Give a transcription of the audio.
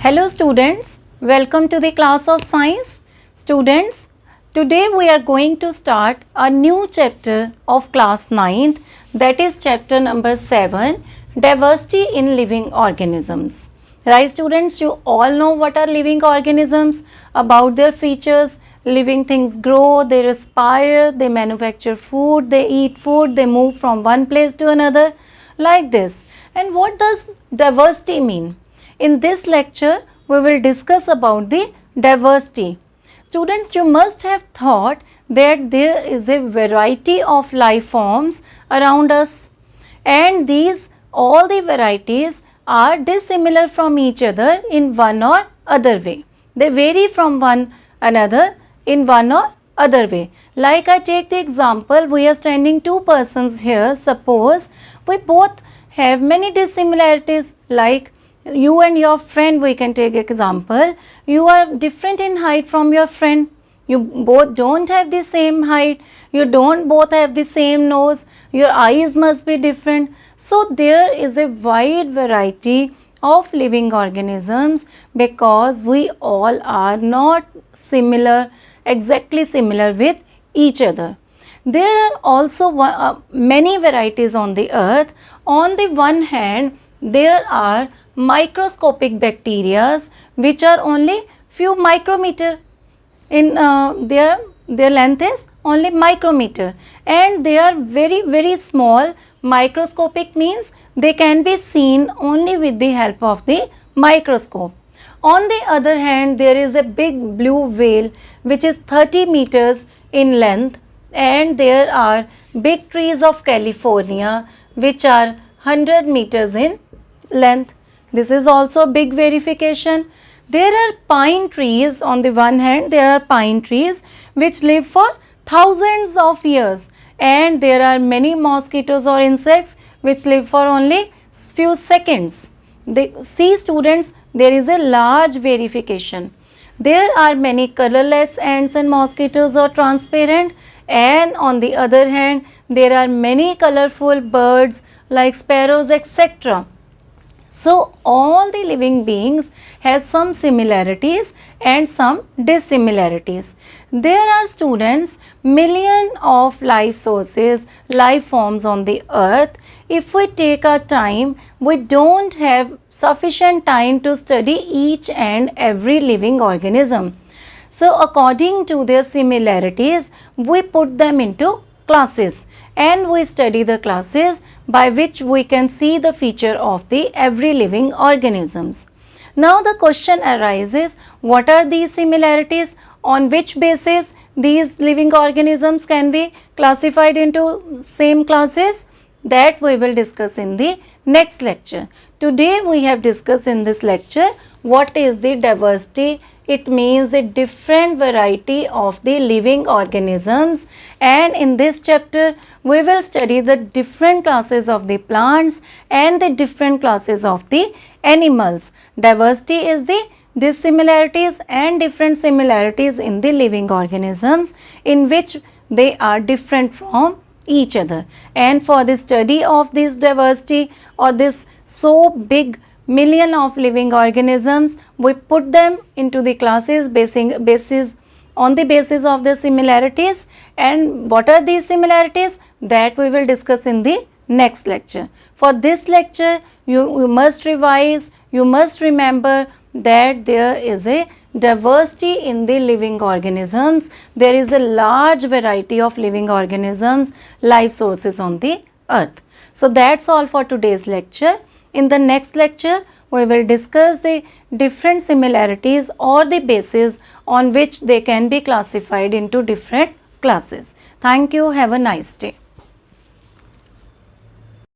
Hello students, welcome to the class of science. Students, today we are going to start a new chapter of class 9th, that is chapter number 7, diversity in living organisms. Right students, you all know what are living organisms, about their features. Living things grow, they respire, they manufacture food, they eat food, they move from one place to another like this. And what does diversity mean? In this lecture, we will discuss about the diversity. Students, you must have thought that there is a variety of life forms around us, and these all the varieties are dissimilar from each other in one or other way. They vary from one another in one or other way. Like I take the example, we are standing two persons here. Suppose we both have many dissimilarities, like you and your friend, we can take example. You are different in height from your friend. You both don't have the same height. You don't both have the same nose. Your eyes must be different. So there is a wide variety of living organisms because we all are not similar, exactly similar with each other. There are also many varieties on the earth. On the one hand, there are microscopic bacteria which are only few micrometer in their length is only micrometer, and they are very small. Microscopic means they can be seen only with the help of the microscope. On the other hand, there is a big blue whale which is 30 meters in length, and there are big trees of California which are 100 meters in length. This is also a big verification. There are pine trees. On the one hand, there are pine trees which live for thousands of years, and there are many mosquitoes or insects which live for only few seconds. See students, there is a large verification. There are many colorless ants and mosquitoes or transparent, and on the other hand, there are many colorful birds like sparrows, etc. So all the living beings have some similarities and some dissimilarities. There are students millions of life sources, life forms on the earth. If we take our time, we don't have sufficient time to study each and every living organism. So according to their similarities, we put them into classes, and we study the classes by which we can see the feature of the every living organisms. Now the question arises, what are these similarities? On which basis these living organisms can be classified into same classes? That we will discuss in the next lecture. Today we have discussed in this lecture what is the diversity. It means the different variety of the living organisms, and in this chapter we will study the different classes of the plants and the different classes of the animals. Diversity is the dissimilarities and different similarities in the living organisms in which they are different from each other. And for the study of this diversity or this so big million of living organisms, we put them into the classes on the basis of the similarities. And what are these similarities? That we will discuss in the next lecture. For this lecture, you must revise, you must remember that there is a diversity in the living organisms. There is a large variety of living organisms, life sources on the earth. So that's all for today's lecture. In the next lecture, we will discuss the different similarities or the basis on which they can be classified into different classes. Thank you. Have a nice day.